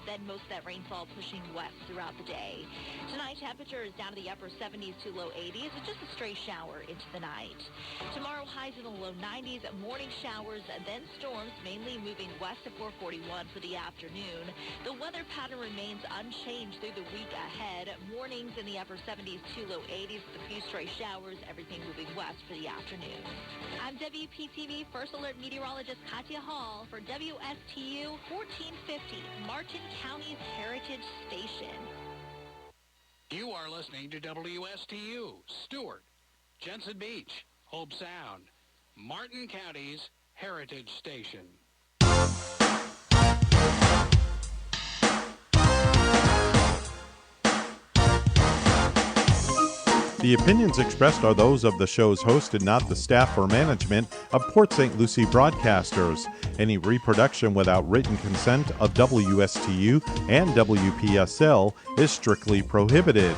then most of that rainfall pushing west throughout the day. Tonight, temperature is down to the upper 70s to low 80s with just a stray shower into the night. Tomorrow, highs in the low 90s, morning showers, then storms, mainly moving west at 441 for the afternoon. The weather pattern remains unchanged through the week ahead. Mornings in the upper 70s to low 80s with a few stray showers, everything moving west for the afternoon. I'm WPTV First Alert Meteorologist Katya Hall for WSTU 1450, Martin County's Heritage Station. You are listening to WSTU, Stewart, Jensen Beach, Hope Sound, Martin County's Heritage Station. The opinions expressed are those of the show's host and not the staff or management of Port St. Lucie Broadcasters. Any reproduction without written consent of WSTU and WPSL is strictly prohibited.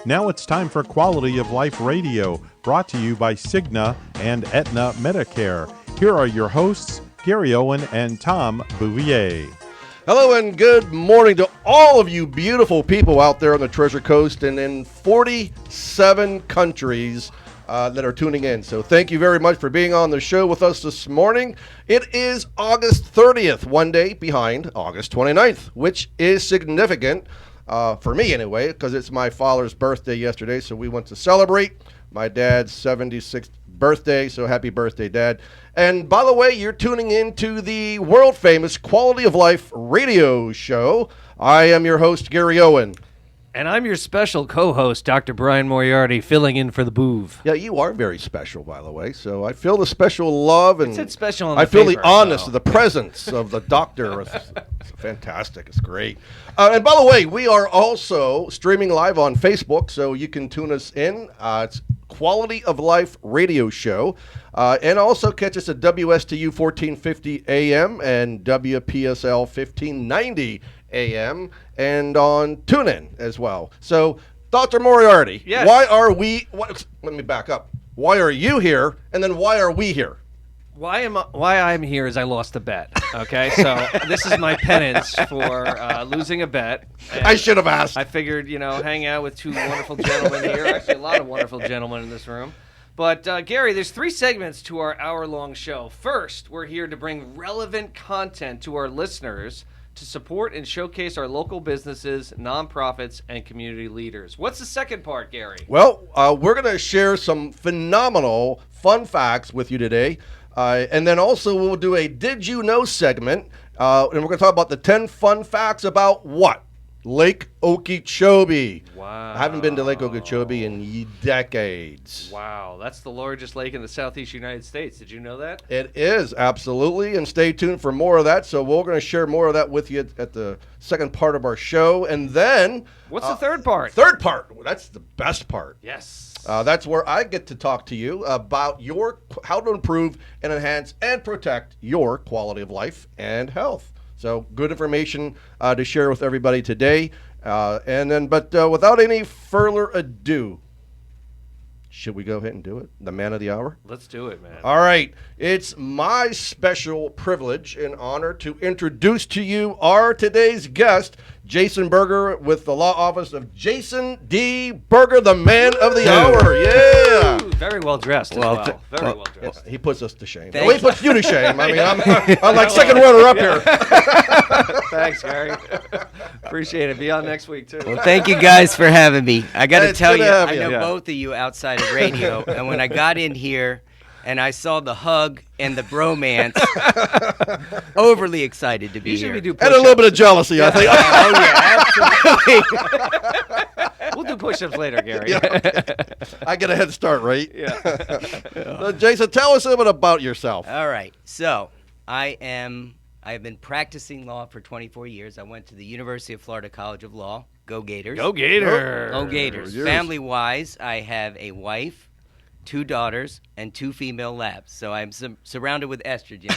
Now it's time for Quality of Life Radio, brought to you by Cigna and Aetna Medicare. Here are your hosts, Gary Owen and Tom Bouvier. Hello and good morning to all of you beautiful people out there on the Treasure Coast and in 47 countries that are tuning in. So thank you very much for being on the show with us this morning. It is August 30th, one day behind August 29th, which is significant for me anyway, because it's my father's birthday yesterday, so we went to celebrate my dad's 76th birthday, so happy birthday, Dad. And by the way, you're tuning in to the world-famous Quality of Life radio show. I am your host, Gary Owen. And I'm your special co-host, Dr. Brian Moriarty, filling in for the Boov. Yeah, you are very special, by the way, so I feel the special love, and It's special on I the feel paper, the honest, so. the presence of the doctor. It's fantastic. It's great. And by the way, we are also streaming live on Facebook, so you can tune us in. It's Quality of Life radio show. And also catch us at WSTU 1450 AM and WPSL 1590 AM and on TuneIn as well. So, Dr. Moriarty, yes. Let me back up. Why are you here, and then why are we here? Why I'm here is I lost a bet, okay? So this is my penance for losing a bet. And I should have asked. I figured, hang out with two wonderful gentlemen here. Actually, a lot of wonderful gentlemen in this room. But, Gary, there's 3 segments to our hour-long show. First, we're here to bring relevant content to our listeners to support and showcase our local businesses, nonprofits, and community leaders. What's the second part, Gary? Well, we're going to share some phenomenal fun facts with you today. And then also we'll do a Did You Know segment. And we're going to talk about the 10 fun facts about what? Lake Okeechobee. Wow. I haven't been to Lake Okeechobee in decades. Wow, that's the largest lake in the southeast United States. Did you know that? It is, absolutely. And stay tuned for more of that. So we're going to share more of that with you at the second part of our show. And then... What's the third part? Third part. That's the best part. Yes. That's where I get to talk to you about how to improve and enhance and protect your quality of life and health. So good information to share with everybody today. But without any further ado, should we go ahead and do it? The man of the hour? Let's do it, man. All right. It's my special privilege and honor to introduce to you our today's guest, Jason Berger with the law office of Jason D. Berger, the man of the hour. Yeah. Very well dressed as well. Very well dressed. He puts us to shame. Thank Well, he puts you to shame. I mean, I'm like second runner up here. Thanks, Gary. Appreciate it. Be on next week, too. Well, thank you guys for having me. I got to It's tell good you, to have I you. know Yeah. both of you outside of radio, and when I got in here and I saw the hug and the bromance, overly excited to be Usually here. we do And push-ups. a little bit of jealousy, I think. Oh, yeah, absolutely. We'll do push-ups later, Gary. Yeah, okay. I get a head start, right? Yeah. So, Jason, tell us a little bit about yourself. All right. So I have been practicing law for 24 years. I went to the University of Florida College of Law. Go Gators. Go Gators. Go Gators. Yes. Family-wise, I have a wife, 2 daughters, and 2 female labs. So I'm surrounded with estrogen.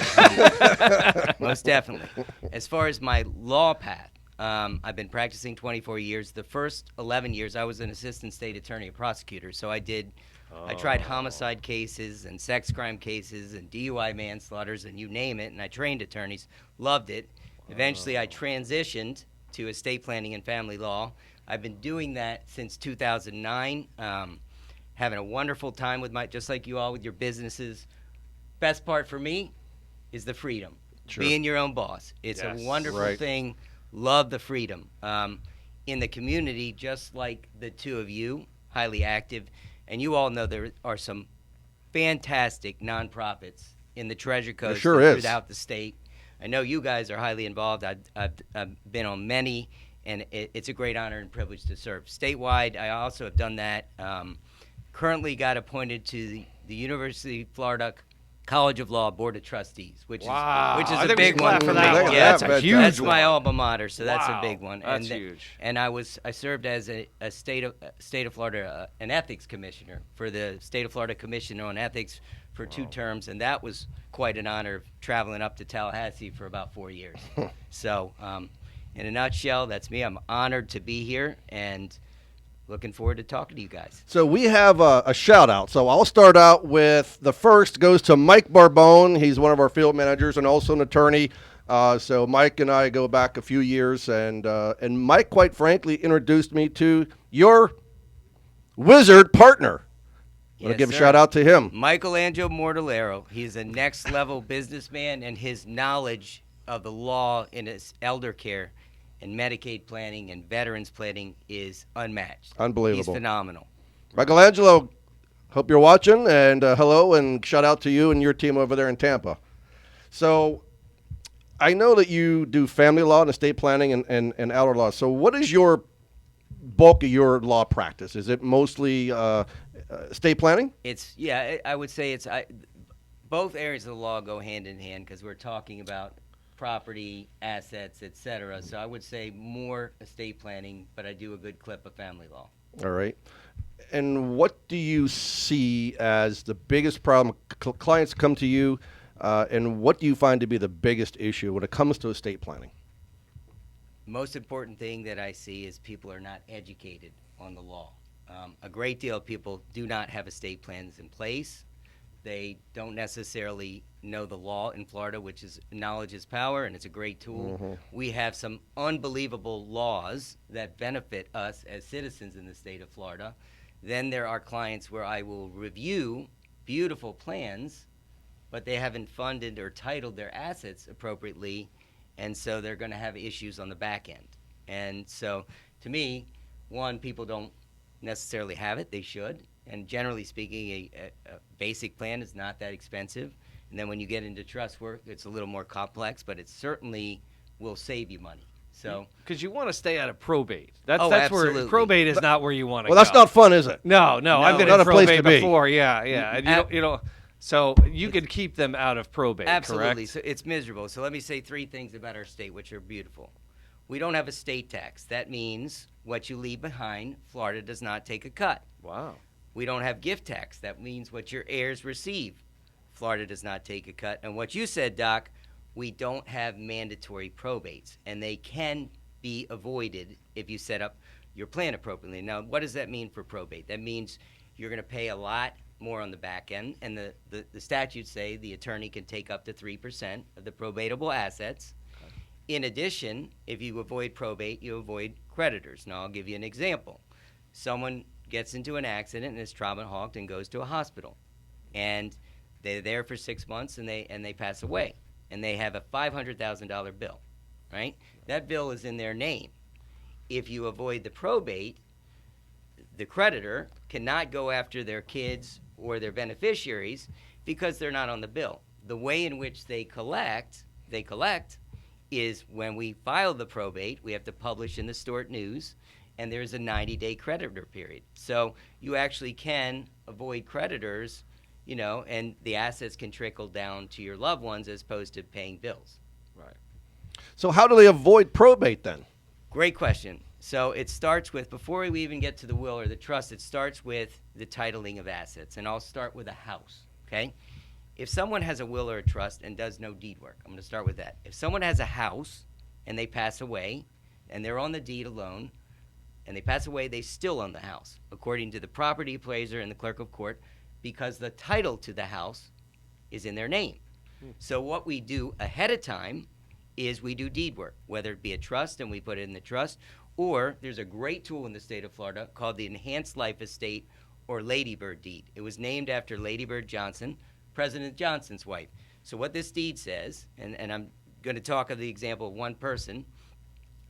Most definitely. As far as my law path, I've been practicing 24 years. The first 11 years, I was an assistant state attorney and prosecutor. So I tried homicide cases and sex crime cases and DUI manslaughters and you name it. And I trained attorneys. Loved it. Eventually, I transitioned to estate planning and family law. I've been doing that since 2009, having a wonderful time with just like you all with your businesses. Best part for me is the freedom, being your own boss. It's a wonderful thing. Love the freedom. In the community, just like the two of you, highly active, and you all know there are some fantastic nonprofits in the Treasure Coast throughout the state. I know you guys are highly involved. I've been on many, and it's a great honor and privilege to serve. Statewide, I also have done that. Currently got appointed to the University of Florida College of Law Board of Trustees, which is a big one for that. Yeah, that's a huge one. That's my alma mater, so that's a big one. That's huge. And I served as a state of Florida an ethics commissioner for the State of Florida Commission on Ethics for 2 terms, and that was quite an honor, traveling up to Tallahassee for about 4 years. So, in a nutshell, that's me. I'm honored to be here, and looking forward to talking to you guys. So we have a shout out. So I'll start out with the first goes to Mike Barbone. He's one of our field managers and also an attorney. So Mike and I go back a few years, and Mike, quite frankly, introduced me to your wizard partner. I want to give a shout out to him. Michelangelo Mortallero. He's a next level businessman, and his knowledge of the law in his elder care and Medicaid planning and veterans planning is unmatched. Unbelievable. He's phenomenal. Michelangelo, hope you're watching, and hello, and shout out to you and your team over there in Tampa. So I know that you do family law and estate planning and elder law. So what is your bulk of your law practice? Is it mostly estate planning? I would say both areas of the law go hand in hand because we're talking about property, assets, etc. So I would say more estate planning, but I do a good clip of family law. All right. And what do you see as the biggest problem? Clients come to you, and what do you find to be the biggest issue when it comes to estate planning? Most important thing that I see is people are not educated on the law. A great deal of people do not have estate plans in place. They don't necessarily know the law in Florida, which is knowledge is power, and it's a great tool. Mm-hmm. We have some unbelievable laws that benefit us as citizens in the state of Florida. Then there are clients where I will review beautiful plans, but they haven't funded or titled their assets appropriately, and so they're going to have issues on the back end. And so, to me, one, people don't necessarily have it. They should. And generally speaking, a basic plan is not that expensive. And then when you get into trust work, it's a little more complex, but it certainly will save you money. So, because you want to stay out of probate. That's absolutely. where probate is not where you want to go. Well, that's not fun, is it? No. I've been in probate before. Yeah. Mm-hmm. And so you could keep them out of probate. Absolutely. Correct? So it's miserable. So let me say 3 things about our state, which are beautiful. We don't have a state tax. That means what you leave behind, Florida does not take a cut. Wow. We don't have gift tax. That means what your heirs receive. Florida does not take a cut. And what you said, Doc, we don't have mandatory probates, and they can be avoided if you set up your plan appropriately. Now, what does that mean for probate? That means you're going to pay a lot more on the back end, and the statutes say the attorney can take up to 3% of the probatable assets. Okay. In addition, if you avoid probate, you avoid creditors. Now, I'll give you an example. Someone gets into an accident and is trauma-hawked and goes to a hospital, and they're there for 6 months and they pass away, and they have a $500,000 bill, right? That bill is in their name. If you avoid the probate, the creditor cannot go after their kids or their beneficiaries because they're not on the bill. The way in which they collect is when we file the probate, we have to publish in the Stewart News, and there's a 90-day creditor period. So you actually can avoid creditors, and the assets can trickle down to your loved ones as opposed to paying bills. Right. So how do they avoid probate then? Great question. So it starts with, before we even get to the will or the trust, it starts with the titling of assets. And I'll start with a house, okay? If someone has a will or a trust and does no deed work, I'm going to start with that. If someone has a house and they pass away and they're on the deed alone, and they pass away, they still own the house, according to the property appraiser and the clerk of court, because the title to the house is in their name. So what we do ahead of time is we do deed work, whether it be a trust and we put it in the trust, or there's a great tool in the state of Florida called the Enhanced Life Estate or Lady Bird deed. It was named after Lady Bird Johnson, President Johnson's wife. So what this deed says, and I'm going to talk of the example of one person.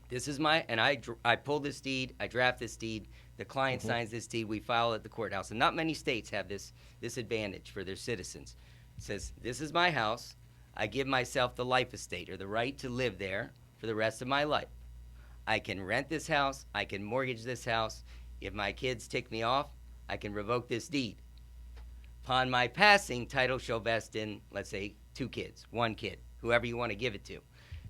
This is I pull this deed, I draft this deed, the client signs this deed, we file it at the courthouse. And not many states have this advantage for their citizens. It says, this is my house, I give myself the life estate, or the right to live there for the rest of my life. I can rent this house, I can mortgage this house. If my kids tick me off, I can revoke this deed. Upon my passing, title shall vest in, let's say, 2 kids, 1 kid, whoever you want to give it to.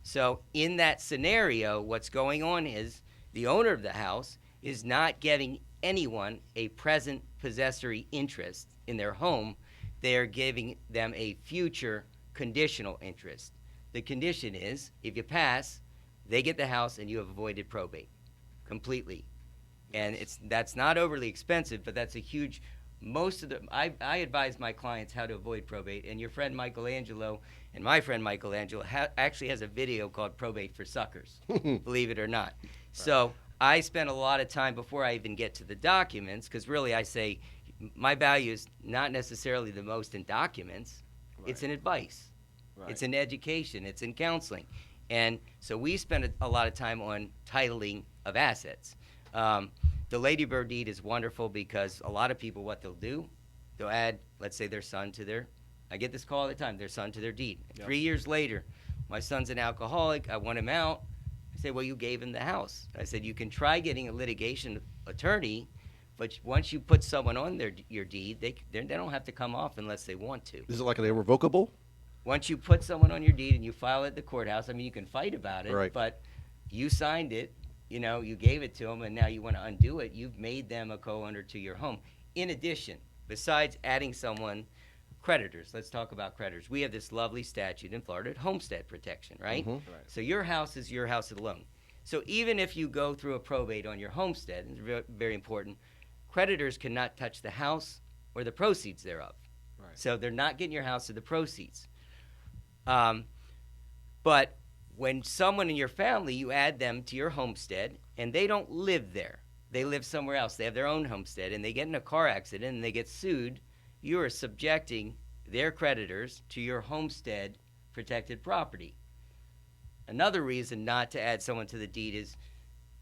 So in that scenario, what's going on is the owner of the house is not giving anyone a present possessory interest in their home. They are giving them a future conditional interest. The condition is, if you pass, they get the house and you have avoided probate completely. And that's not overly expensive, but that's a huge... I advise my clients how to avoid probate, and your friend Michelangelo and my friend Michelangelo actually has a video called Probate for Suckers, believe it or not. Right. So I spend a lot of time before I even get to the documents, because really I say my value is not necessarily the most in documents, it's in advice, it's in education, it's in counseling. And so we spend a lot of time on titling of assets. The Lady Bird deed is wonderful because a lot of people, what they'll do, they'll add, let's say, their son to their, I get this call all the time, their son to their deed. Yep. 3 years later, my son's an alcoholic, I want him out. I say, well, you gave him the house. I said, you can try getting a litigation attorney, but once you put someone on your deed, they don't have to come off unless they want to. Is it like an irrevocable? Once you put someone on your deed and you file it at the courthouse, I mean, you can fight about it, right. But you signed it. You know, you gave it to them, and now you want to undo it. You've made them a co-owner to your home. In addition, besides adding someone, creditors, let's talk about creditors. We have this lovely statute in Florida, homestead protection, right? Right. So your house is your house alone. So even if you go through a probate on your homestead, it's very, very important, creditors cannot touch the house or the proceeds thereof. Right. So they're not getting your house or the proceeds. But when someone in your family, you add them to your homestead, and they don't live there. They live somewhere else. They have their own homestead, and they get in a car accident, and they get sued. You are subjecting their creditors to your homestead protected property. Another reason not to add someone to the deed is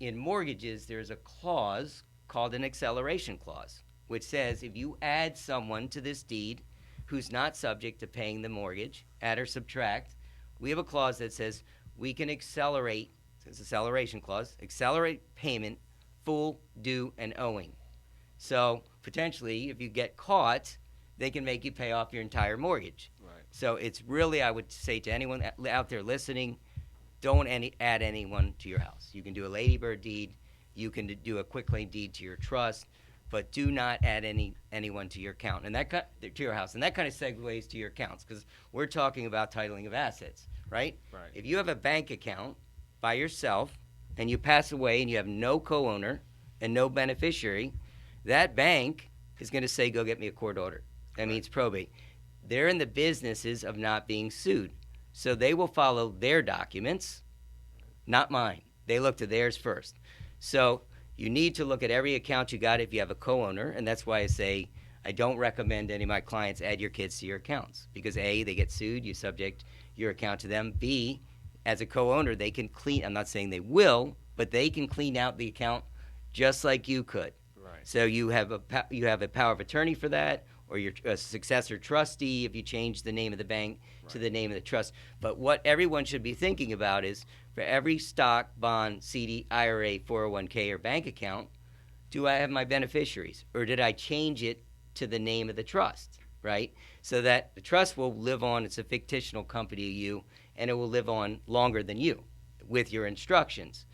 in mortgages, there's a clause called an acceleration clause, which says if you add someone to this deed who's not subject to paying the mortgage, add or subtract, we have a clause that says we can accelerate, it's an acceleration clause, accelerate payment, full, due, and owing. So potentially, if you get caught, they can make you pay off your entire mortgage. Right. So it's really, I would say to anyone out there listening, don't add anyone to your house. You can do a Lady Bird deed, you can do a quitclaim deed to your trust, but do not add anyone to your account and to your house. And that kind of segues to your accounts, because we're talking about titling of assets. Right? Right. If you have a bank account by yourself and you pass away and you have no co-owner and no beneficiary, that bank is going to say, go get me a court order. That means probate. They're in the businesses of not being sued. So they will follow their documents, not mine. They look to theirs first. So you need to look at every account you got if you have a co-owner, and that's why I say I don't recommend any of my clients add your kids to your accounts because A, they get sued, you subject your account to them. B, as a co-owner, they can clean, I'm not saying they will, but they can clean out the account just like you could. Right. So you have a power of attorney for that, or your successor trustee if you change the name of the bank to the name of the trust. But what everyone should be thinking about is for every stock, bond, CD, IRA, 401k, or bank account, do I have my beneficiaries, or did I change it to the name of the trust? Right? So that the trust will live on, it's a fictional company of you, and it will live on longer than you with your instructions.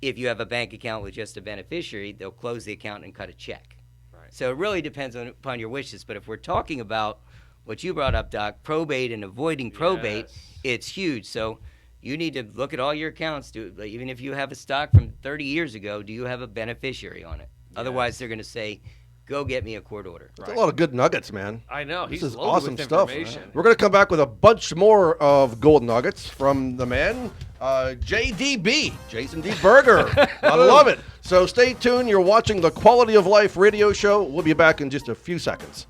If you have a bank account with just a beneficiary, they'll close the account and cut a check. Right. So it really depends upon your wishes. But if we're talking about what you brought up, Doc, probate and avoiding probate, it's huge. So you need to look at all your accounts. Even if you have a stock from 30 years ago, do you have a beneficiary on it? Yes. Otherwise, they're going to say, go get me a court order. That's a lot of good nuggets, man. I know. This He's is loaded awesome with stuff. information. We're going to come back with a bunch more of gold nuggets from the man JDB, Jason D. Berger. I love it. So stay tuned. You're watching the Quality of Life radio show. We'll be back in just a few seconds.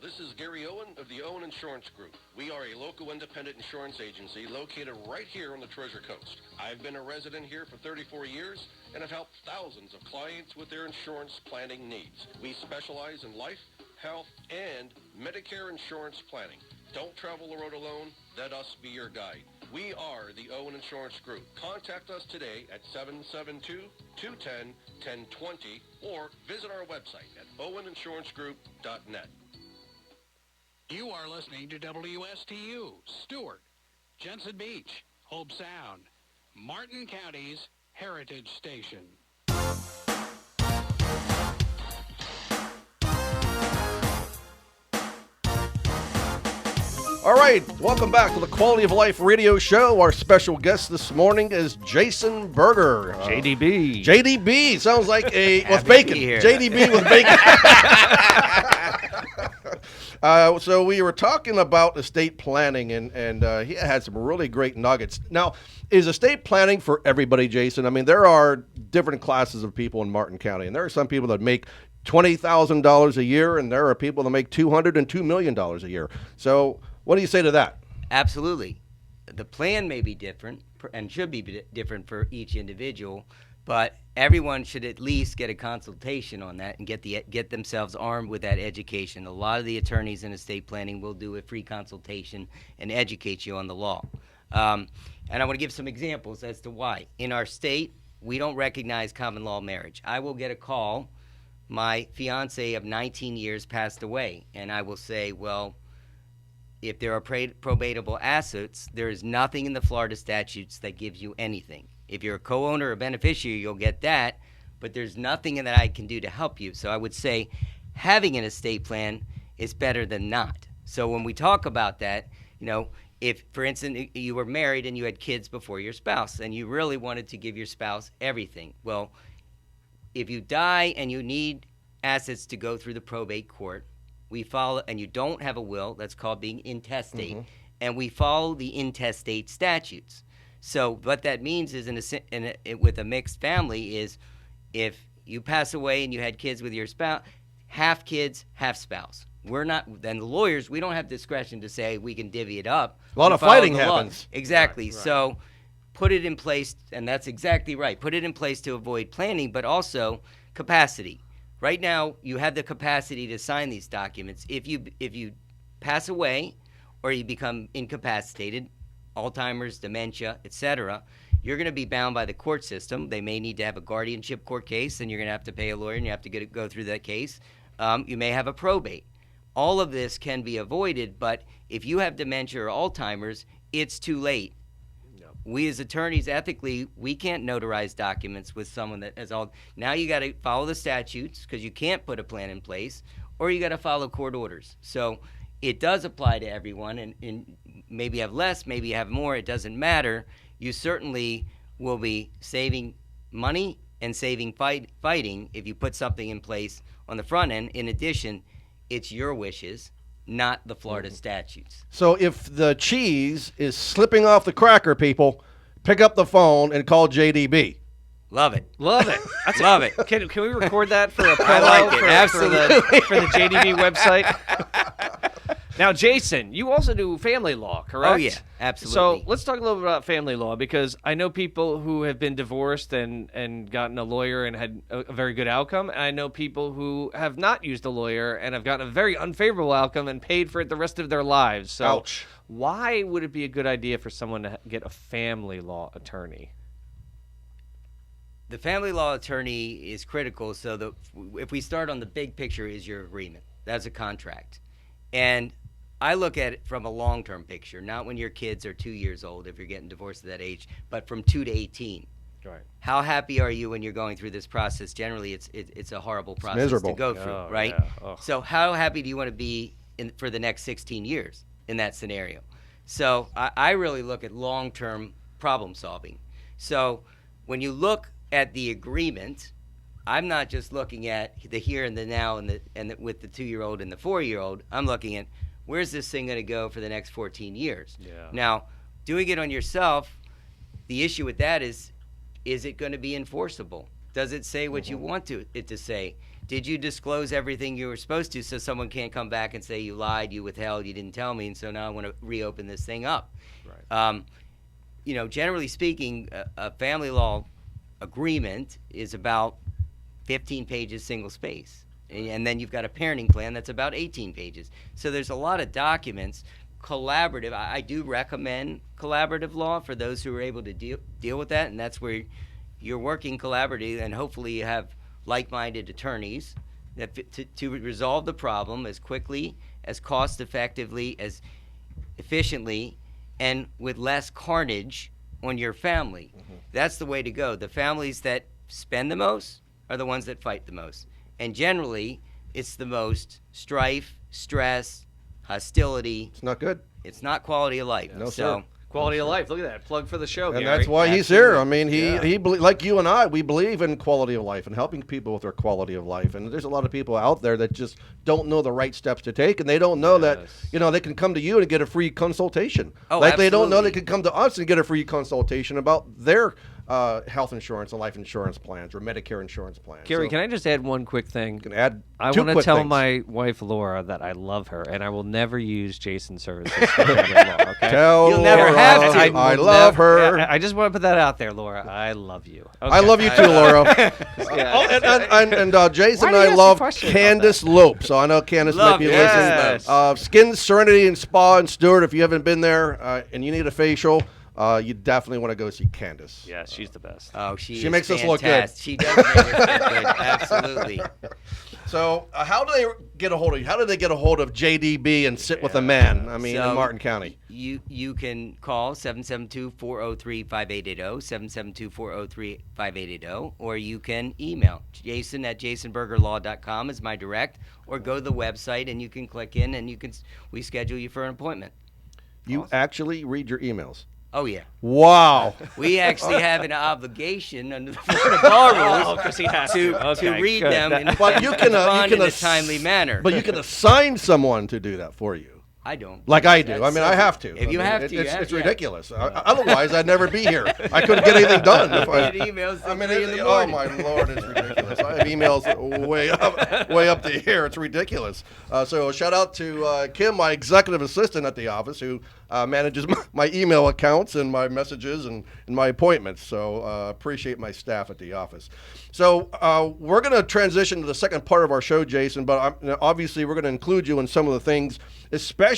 This is Gary Owen of the Owen Insurance Group. We are a local independent insurance agency located right here on the Treasure Coast. I've been a resident here for 34 years and have helped thousands of clients with their insurance planning needs. We specialize in life, health, and Medicare insurance planning. Don't travel the road alone. Let us be your guide. We are the Owen Insurance Group. Contact us today at 772-210-1020 or visit our website at oweninsurancegroup.net. You are listening to WSTU, Stewart, Jensen Beach, Hope Sound, Martin County's Heritage Station. All right, welcome back to the Quality of Life radio show. Our special guest this morning is Jason Berger. JDB. JDB sounds like a with to bacon. be here. JDB with bacon. So we were talking about estate planning, and he had some really great nuggets. Now, is estate planning for everybody, Jason? I mean, there are different classes of people in Martin County, and there are some people that make $20,000 a year, and there are people that make $200 and $2 million a year. So what do you say to that? Absolutely. The plan may be different and should be different for each individual, but everyone should at least get a consultation on that and get themselves armed with that education. A lot of the attorneys in estate planning will do a free consultation and educate you on the law. And I want to give some examples as to why. In our state, we don't recognize common law marriage. I will get a call, my fiance of 19 years passed away, and I will say, well, if there are probatable assets, there is nothing in the Florida statutes that gives you anything. If you're a co-owner or beneficiary, you'll get that, but there's nothing that I can do to help you. So I would say having an estate plan is better than not. So when we talk about that, you know, if, for instance, you were married and you had kids before your spouse and you really wanted to give your spouse everything, well, if you die and you need assets to go through the probate court, we follow, and you don't have a will, that's called being intestate, and we follow the intestate statutes. So what that means is with a mixed family is if you pass away and you had kids with your spouse, half kids, half spouse. We're not, then the lawyers, we don't have discretion to say we can divvy it up. A lot of fighting happens. Exactly. Right. So put it in place, and that's exactly right. Put it in place to avoid planning, but also capacity. Right now, you have the capacity to sign these documents. If you pass away or you become incapacitated, Alzheimer's, dementia, etc., you're going to be bound by the court system. They may need to have a guardianship court case, and you're going to have to pay a lawyer, and you have to go through that case. You may have a probate. All of this can be avoided, but if you have dementia or Alzheimer's, it's too late. We as attorneys, ethically, we can't notarize documents with someone that has all. Now you got to follow the statutes because you can't put a plan in place, or you got to follow court orders. So it does apply to everyone, and maybe you have less, maybe you have more. It doesn't matter. You certainly will be saving money and saving fighting if you put something in place on the front end. In addition, it's your wishes, not the Florida statutes. So if the cheese is slipping off the cracker, people, pick up the phone and call JDB. Love it. Love it. Love it. Can we record that for a promo I like it. Absolutely. for the JDB website? Now, Jason, you also do family law, correct? Oh, yeah, absolutely. So let's talk a little bit about family law, because I know people who have been divorced and gotten a lawyer and had a very good outcome. And I know people who have not used a lawyer and have gotten a very unfavorable outcome and paid for it the rest of their lives. So Ouch. why would it be a good idea for someone to get a family law attorney? The family law attorney is critical. So if we start on the big picture, is your agreement. That's a contract. And I look at it from a long-term picture, not when your kids are 2 years old, if you're getting divorced at that age, but from 2 to 18. Right. How happy are you when you're going through this process? Generally, it's a horrible process miserable. to go through, Oh, right? yeah. Ugh. So how happy do you want to be for the next 16 years in that scenario? So I really look at long-term problem solving. So when you look at the agreement, I'm not just looking at the here and the now and with the 2-year-old and the 4-year-old. I'm looking at where's this thing going to go for the next 14 years. Yeah. Now, doing it on yourself, the issue with that is it going to be enforceable? Does it say what you want it to say? Did you disclose everything you were supposed to, so someone can't come back and say you lied, you withheld, you didn't tell me, and so now I want to reopen this thing up? Right. Generally speaking, a family law agreement is about 15 pages single space. And then you've got a parenting plan that's about 18 pages. So there's a lot of documents. Collaborative, I do recommend collaborative law for those who are able to deal with that, and that's where you're working collaboratively, and hopefully you have like-minded attorneys that to resolve the problem as quickly, as cost-effectively, as efficiently, and with less carnage on your family. That's the way to go. The families that spend the most are the ones that fight the most. And generally, it's the most strife, stress, hostility. It's not good. It's not quality of life. No, so sir. Quality of life. Look at that. Plug for the show, And Gary. that's why he's Absolutely. here. I mean, Yeah. he like you and I, we believe in quality of life and helping people with their quality of life. And there's a lot of people out there that just don't know the right steps to take, and they don't know that, they can come to you and get a free consultation. Oh, like they don't know absolutely. they can come to us and get a free consultation about their health insurance and life insurance plans or Medicare insurance plans. Gary, So, can I just add one quick thing? can add I two want to quick tell things. my wife Laura that I love her, and I will never use Jason's services for family law. Okay. Tell You'll never Laura have to. I will love never- her. I just want to put that out there, Laura. I love you. I Okay. love you too, Laura. Yeah. And Jason Why and do you I ask love a question about Candace Lope. So I know Candace might Love be Candace listening. Lope. Skin Serenity and Spa and Stewart. If you haven't been there and you need a facial, you definitely want to go see Candace. Yeah, she's the best. Oh, she is makes us look good. fantastic. She does make us look good. Absolutely. So how do they get a hold of you? How do they get a hold of JDB and sit with a man? I mean, in So, Martin County. You can call 772-403-5880, 772-403-5880, or you can email Jason at jasonbergerlaw.com is my direct, or go to the website and you can click in and we schedule you for an appointment. You actually read your emails. Oh, yeah. Wow. We actually have an obligation under the Florida Bar Rules because he has to Okay, read good. them and But you can respond in a ass- timely manner. But you can assign someone to do that for you. I don't. Like I do. That's I mean, I have to. If you I mean, have to, you it's, have it's to, yeah. ridiculous. Otherwise, I'd never be here. I couldn't get anything done. If I, Get emails I mean, at 3 in the oh morning. my Lord, it's ridiculous. I have emails way up to here. It's ridiculous. So shout out to Kim, my executive assistant at the office, who manages my email accounts and my messages and my appointments. So appreciate my staff at the office. So we're going to transition to the second part of our show, Jason. But obviously, we're going to include you in some of the things, especially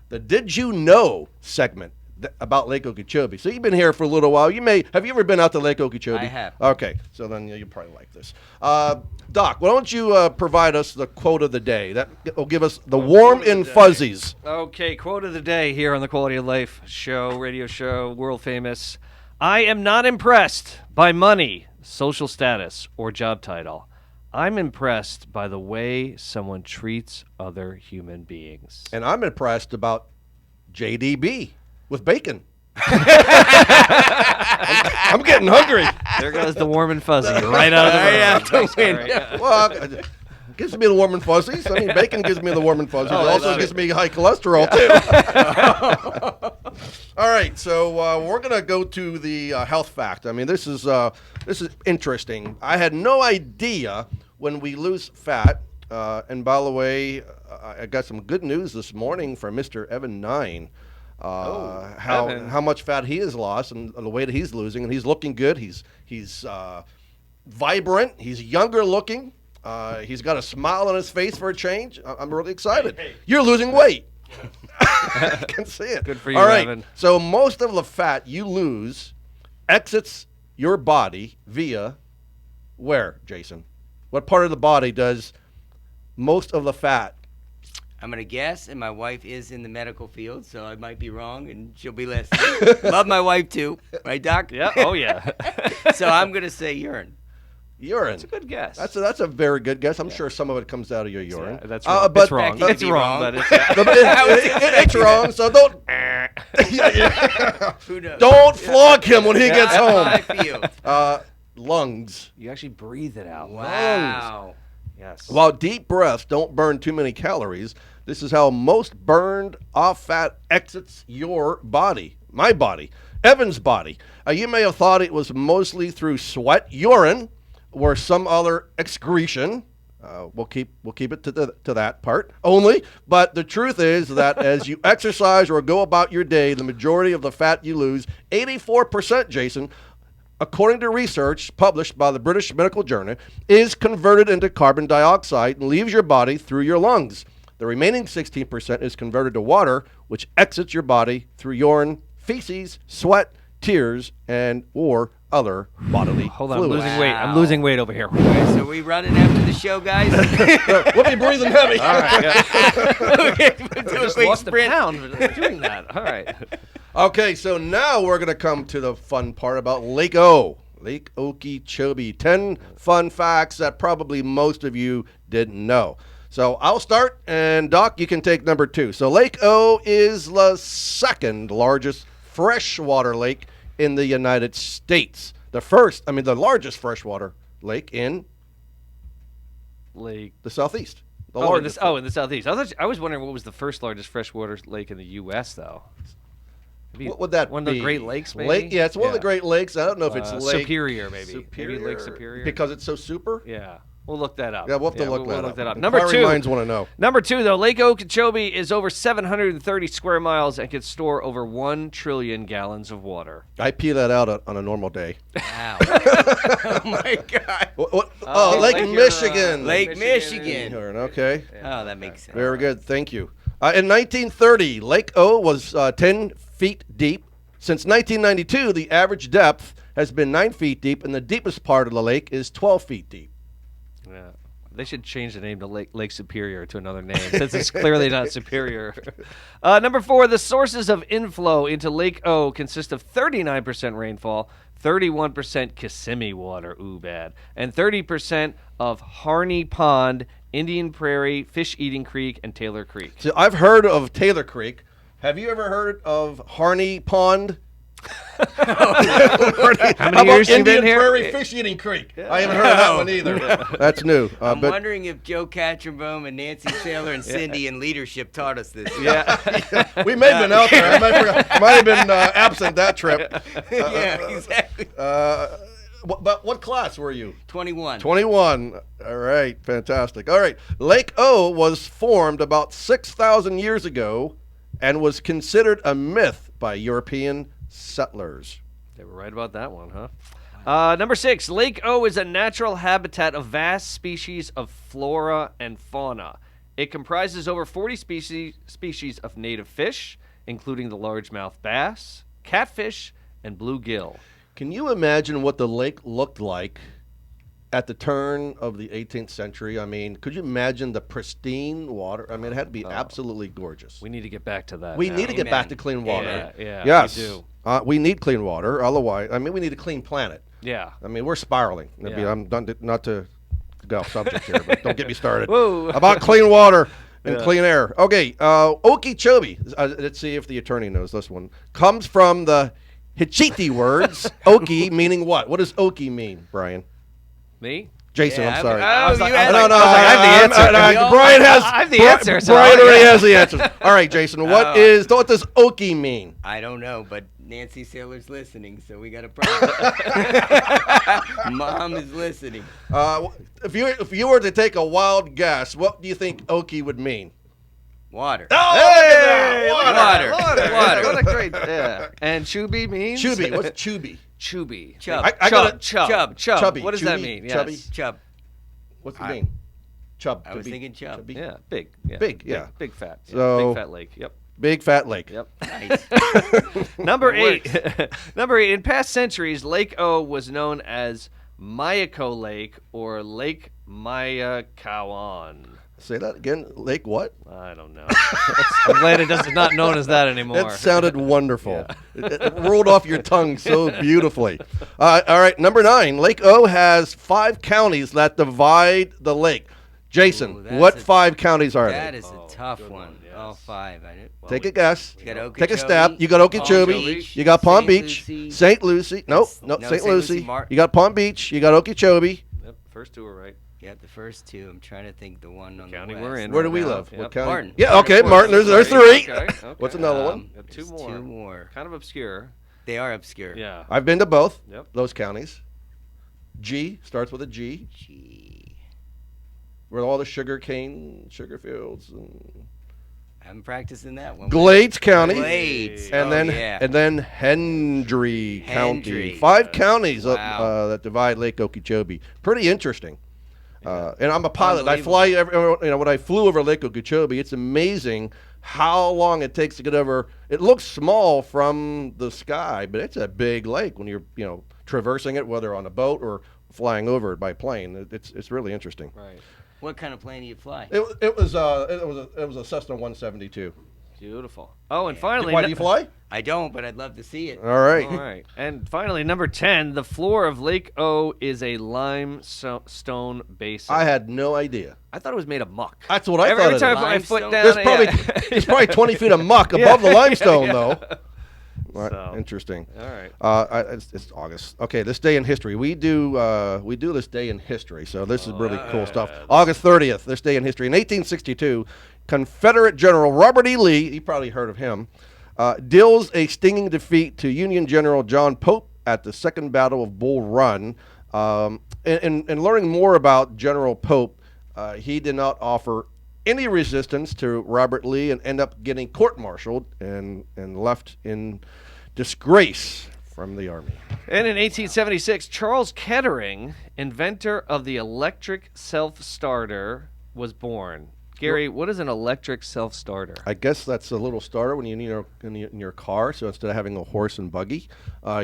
the Did You Know segment about Lake Okeechobee. So you've been here for a little while. Have you ever been out to Lake Okeechobee? I have. Okay, so then you probably like this. Doc, why don't you provide us the quote of the day? That will give us the warm and fuzzies. Okay, quote of the day here on the Quality of Life show, radio show, world famous. I am not impressed by money, social status, or job title. I'm impressed by the way someone treats other human beings. And I'm impressed about JDB with bacon. I'm getting hungry. There goes the warm and fuzzy right out of the room. Yeah, Thanks, Gary. Well, it gives me the warm and fuzzies. I mean, bacon gives me the warm and fuzzies. It also gives me high cholesterol, too. All right, so we're going to go to the health fact. I mean, this is interesting. I had no idea when we lose fat, And by the way, I got some good news this morning from Mr. Evan 9. How much fat he has lost and the weight that he's losing, and he's looking good. He's vibrant. He's younger looking. He's got a smile on his face for a change. I'm really excited. Hey. You're losing weight. I can see it. Good for you, All right. Evan. So most of the fat you lose exits your body via where, Jason? What part of the body does most of the fat? I'm going to guess, and my wife is in the medical field, so I might be wrong, and she'll be listening. Love my wife, too. Right, Doc? Yeah. Oh, yeah. So I'm going to say urine. Urine. That's a good guess. That's a very good guess. I'm sure some of it comes out of your urine. Yeah, that's wrong. But it's wrong. It's It's wrong, wrong. but it's... it's wrong, so don't... Who knows? Don't flog him when he gets home. That's my field. Lungs. You actually breathe it out. Wow. Yes. While deep breaths don't burn too many calories, this is how most burned off fat exits your body. My body. Evan's body. You may have thought it was mostly through sweat, urine, or some other excretion. We'll keep it to that part only. But the truth is that as you exercise or go about your day, the majority of the fat you lose, 84%, Jason, according to research published by the British Medical Journal, is converted into carbon dioxide and leaves your body through your lungs. The remaining 16% is converted to water, which exits your body through urine, feces, sweat, tears, and or other bodily Hold on, fluids. I'm losing weight. I'm losing weight over here. All right, so we running after the show, guys? We'll be breathing heavy. All right. Yeah. Do a Just quick lost sprint. a pound doing that. All right. Okay, so now we're going to come to the fun part about Lake Okeechobee. 10 fun facts that probably most of you didn't know. So I'll start, and Doc, you can take number 2. So Lake O is the second largest freshwater lake in the United States. The largest freshwater lake in Lake. the Southeast. The In largest. the Southeast. I was wondering what was the first largest freshwater lake in the U.S., though. Maybe What would that one be? of the Great Lakes, maybe? Yeah, it's one of the Great Lakes. I don't know if it's Lake Superior, maybe. Maybe Lake Superior. Because it's so super? Yeah. We'll look that up. Yeah, we'll have to look we'll that look up. that up. Inquiry minds want to know. Number 2, though, Lake Okeechobee is over 730 square miles and can store over 1 trillion gallons of water. I pee that out on a normal day. Wow. Oh, my God. Lake Michigan. Lake Michigan. Okay. Oh, that makes sense. Very good. Thank you. In 1930, Lake O was 10 feet deep. Since 1992, the average depth has been 9 feet deep, and the deepest part of the lake is 12 feet deep. Yeah. They should change the name to Lake Superior to another name, since it's clearly not Superior. Number 4, the sources of inflow into Lake O consist of 39% rainfall, 31% Kissimmee water, ooh, bad, and 30% of Harney Pond, Indian Prairie, Fish Eating Creek, and Taylor Creek. So I've heard of Taylor Creek. Have you ever heard of Harney Pond? How many years you been here? Prairie Fish Eating Creek. Yeah. I haven't heard of that one either. That's new. I'm wondering if Joe Catcherbaum and Nancy Saylor and Cindy in leadership taught us this. Yeah. We may have been out there. I might have been absent that trip. Yeah, exactly. But what class were you? 21. 21. All right. Fantastic. All right. Lake O was formed about 6,000 years ago and was considered a myth by European settlers. They were right about that one, huh? Number 6, Lake O is a natural habitat of vast species of flora and fauna. It comprises over 40 species of native fish, including the largemouth bass, catfish, and bluegill. Can you imagine what the lake looked like at the turn of the 18th century? I mean, could you imagine the pristine water? I mean, it had to be absolutely gorgeous. We need to get back to that. We now. need to get back to clean water. Yeah, yes. we do. We need clean water. Otherwise, I mean, we need a clean planet. Yeah. I mean, we're spiraling. Yeah. I'm not to go off subject here, but don't get me started. Whoa. About clean water and clean air. Okay, Okeechobee. Let's see if the attorney knows this one. Comes from the Hichiti words, Okie, meaning what? What does Okie mean, Brian? Me? Jason, Yeah, I'm sorry. I was like, I I have the answer. Brian has. I have the answer. So Brian already has the answer. All right, Jason. What does Okie mean? I don't know, but Nancy Sailor's listening, so we got a problem. Mom is listening. If you were to take a wild guess, what do you think Okie would mean? Water. Oh, Hey, Water. What a great, yeah. And chubby means? Chubby. What's chubby? Chubby. Chub. I got Chub. Chubby. What does that Chubby? mean? Yes. Chubby? Chub. What's the mean? Chub. I was Chubby. thinking chub. Chubby. Yeah, big. Yeah. Big, yeah. Big fat. Yeah. So- Big fat lake. Yep. Big fat lake. Yep. Nice. Number 8. Number 8. In past centuries, Lake O was known as Mayako Lake or Lake Mayacawan. Say that again. Lake what? I don't know. I'm glad it is not known as that anymore. It sounded wonderful. It rolled off your tongue so beautifully. All right, number 9. Lake O has 5 counties that divide the lake. Jason, Ooh, that's what a- 5 counties are That they? is a tough good one. one, yes. All 5. Take a guess. You got Take a Okeechobee, stab. You got Okeechobee. Palm Beach, You got Palm St. Beach. Lucie. St. Lucie. Nope. No, St. St. Lucie, Lucie. Mar- You got Palm Beach. You got Okeechobee. Yep. First 2 are right. Yeah, the first 2. I'm trying to think the one on County the we're west. in. Where do right we now. live? Yep. What county? Martin. Yeah, okay, Martin. There's 3. Okay. What's another one? Got There's 2 more. 2 more. Kind of obscure. They are obscure. Yeah. I've been to both Yep. those counties. G starts with a G. Gee. Where all the sugar fields and I'm practicing that one. Glades County. Glades. And Oh, then yeah. Hendry County. Hendry. 5 counties Wow. that divide Lake Okeechobee. Pretty interesting. And I'm a pilot. I fly when I flew over Lake Okeechobee. It's amazing how long it takes to get over. It looks small from the sky, but it's a big lake when you're traversing it, whether on a boat or flying over it by plane. It's really interesting. Right. What kind of plane do you fly? It was a Cessna 172. Beautiful. Oh, and finally. Why do you fly? I don't, but I'd love to see it. All right. All right. And finally, number 10, the floor of Lake O is a limestone basin. I had no idea. I thought it was made of muck. That's what I thought. Every it time was. I put my foot Limestone? down, There's probably 20 feet of muck above the limestone, though. All right, So. interesting. All right. It's August. Okay, this day in history. We do this day in history, so this is really cool stuff. August 30th, this day in history. In 1862, Confederate General Robert E. Lee, you probably heard of him, deals a stinging defeat to Union General John Pope at the Second Battle of Bull Run. In learning more about General Pope, he did not offer any resistance to Robert Lee and end up getting court-martialed and left in disgrace from the army. And in 1876, Charles Kettering, inventor of the electric self-starter, was born. Gary, what is an electric self-starter? I guess that's a little starter when you need in your car. So instead of having a horse and buggy,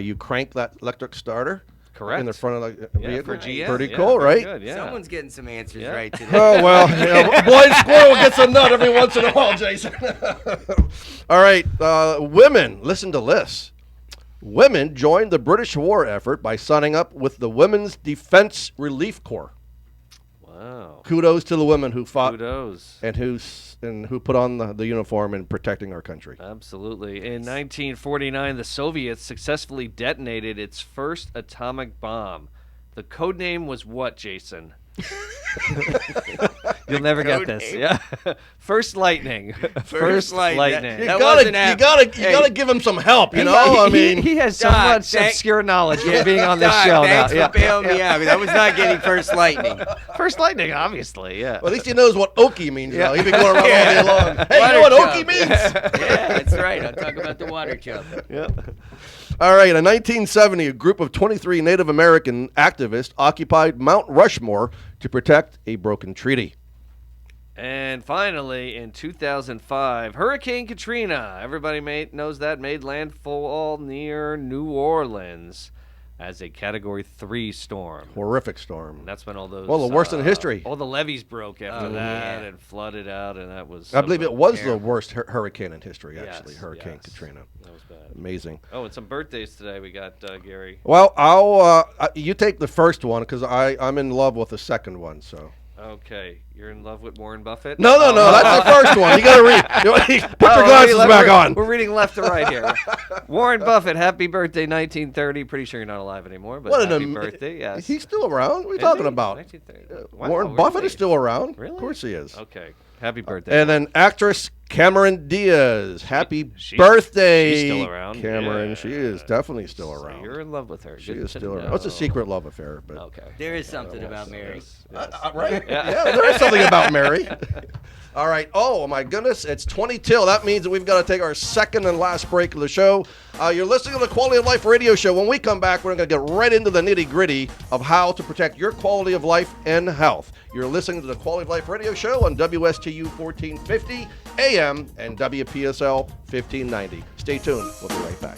you crank that electric starter. Correct. In the front of the vehicle. For GM. Pretty Yeah, cool, very right? Good, yeah. Someone's getting some answers Yeah. right today. Oh, well, blind squirrel gets a nut every once in a while, Jason. All right, women, listen to this. Women joined the British war effort by signing up with the Women's Defense Relief Corps. Wow. Kudos to the women who fought Kudos. and who put on the uniform in protecting our country. Absolutely. In 1949, the Soviets successfully detonated its first atomic bomb. The code name was what, Jason? You'll never get this. name? Yeah. First Lightning. First Lightning. You That gotta, wasn't you hap- gotta, Hey. you gotta give him some help. You know, I mean, he has so Doc, much thank- obscure knowledge from being on this Doc, show thanks now. for bailing me out, because I was not getting First Lightning. First Lightning, obviously. Yeah. well, at least he knows what Okie means now. He's been going around Yeah. all day long. Hey, you Water know what chub. Okie means? Yeah, that's right. I'll talk about the water chub. All right, in 1970, a group of 23 Native American activists occupied Mount Rushmore to protect a broken treaty. And finally, in 2005, Hurricane Katrina, everybody knows that, made landfall near New Orleans as a Category 3 storm. Horrific storm. And that's when all those... Well, the worst in history. All the levees broke after Oh, that yeah. and flooded out, and that was... I believe it was the terrible. worst hurricane in history, actually, Yes, Hurricane yes. Katrina. That was bad. Amazing. Oh, and some birthdays today we got, Gary. Well, you take the first one because I'm in love with the second one, so. Okay, you're in love with Warren Buffett? No, that's the first one. You got to read. Put your Oh, glasses back on. We're reading left to right here. Warren Buffett, happy birthday, 1930. Pretty sure you're not alive anymore, but What an happy birthday, yes. He's still around. What are you Is talking he? about? 1930. Wow, Warren Buffett really? is still around. Really? Of course he is. Okay. Happy birthday. And then actress Cameron Diaz. Happy She's birthday, still around. Cameron. Yeah. She is definitely still So around. you're in love with her. She Good is to still around. know. It's a secret love affair, but Okay. There is something about Mary. right? Yeah, there is something about Mary. All right. Oh, my goodness. It's 20 till. That means that we've got to take our second and last break of the show. You're listening to the Quality of Life radio show. When we come back, we're going to get right into the nitty-gritty of how to protect your quality of life and health. You're listening to the Quality of Life radio show on WSTU 1450 AM and WPSL 1590. Stay tuned. We'll be right back.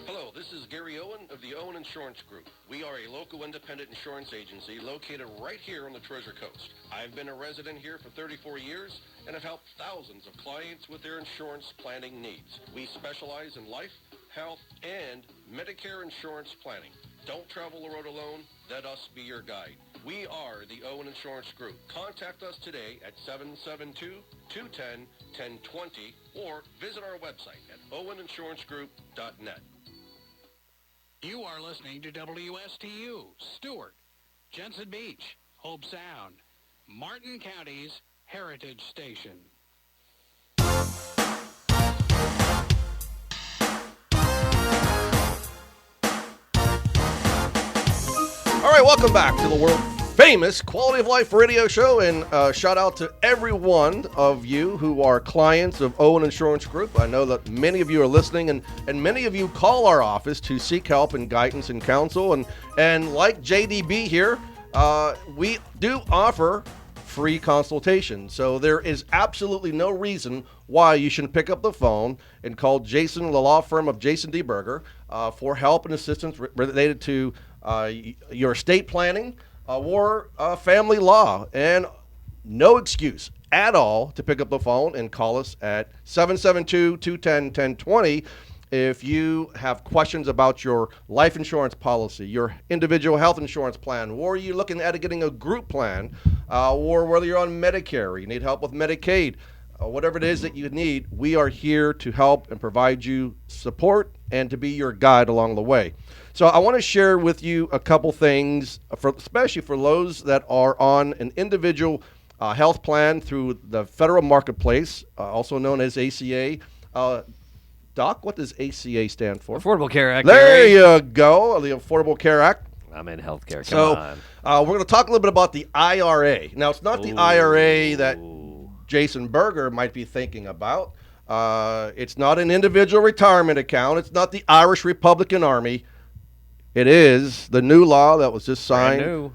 Hello, this is Gary Owen of the Owen Insurance Group. We are a local independent insurance agency located right here on the Treasure Coast. I've been a resident here for 34 years and have helped thousands of clients with their insurance planning needs. We specialize in life, health, and Medicare insurance planning. Don't travel the road alone. Let us be your guide. We are the Owen Insurance Group. Contact us today at 772-210-1020 or visit our website at oweninsurancegroup.net. You are listening to WSTU, Stewart, Jensen Beach, Hope Sound, Martin County's Heritage Station. All right, welcome back to the world famous Quality of Life radio show, and shout out to every one of you who are clients of Owen Insurance Group. I know that many of you are listening, and many of you call our office to seek help and guidance and counsel, and like JDB here, we do offer free consultation. So there is absolutely no reason why you shouldn't pick up the phone and call Jason, the law firm of Jason D. Berger, for help and assistance related to your estate planning or family law. And no excuse at all to pick up the phone and call us at 772-210-1020 if you have questions about your life insurance policy, your individual health insurance plan, or you're looking at getting a group plan, or whether you're on Medicare, or you need help with Medicaid, whatever it is that you need, we are here to help and provide you support and to be your guide along the way. So I want to share with you a couple things, especially for those that are on an individual health plan through the federal marketplace, also known as ACA. Doc, what does ACA stand for? Affordable Care Act. There Gary. you go, the Affordable Care Act. I'm in healthcare. So Come on. we're going to talk a little bit about the IRA. Now, it's not the IRA that Jason Berger might be thinking about. It's not an individual retirement account. It's not the Irish Republican Army. It is the new law that was just signed